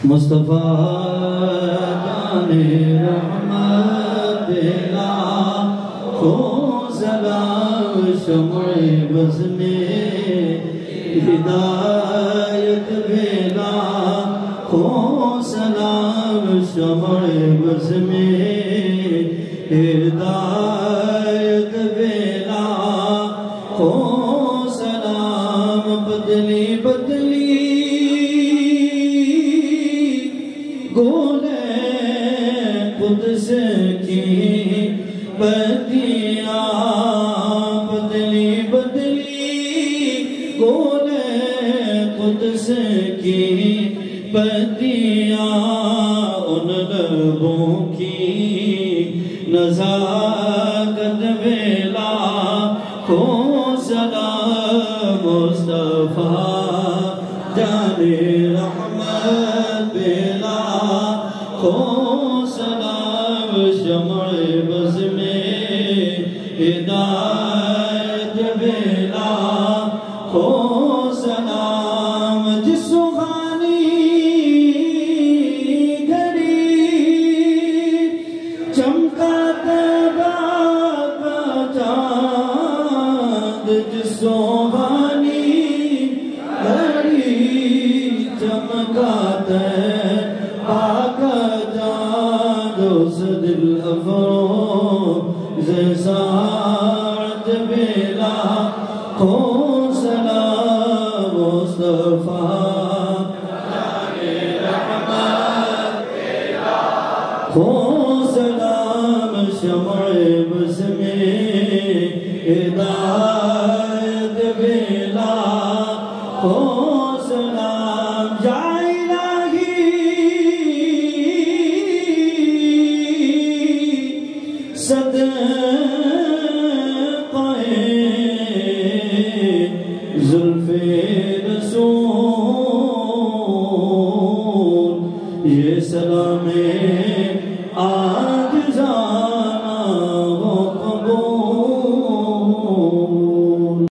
مصطفیٰ جان رحمت لاکھوں سلام شمع بز میں ہدایت بے لاکھوں سلام شمع بز میں ہدایت بے لاکھوں سلام بدلی بدلی گولے قدس کی بدیاں بدلی بدلی گولے قدس کی بدیاں ان لبوں کی نزاکت بے لاکھوں سلام مصطفیٰ جان رحمت بے لاکھوں سلام شمع بز میں ہدایت بے لاکھوں سلام جس سبحانی گھڑی چمکا تیبہ کا چاند جس سبحانی گھڑی چمکا تیبہ کا چاند اس دل افروز ساعت بے لاکھوں سلام مصطفیٰ جان رحمت بے لاکھوں سلام شمع بز میں ہدایت بے لاکھوں سلام یا الہی صدقے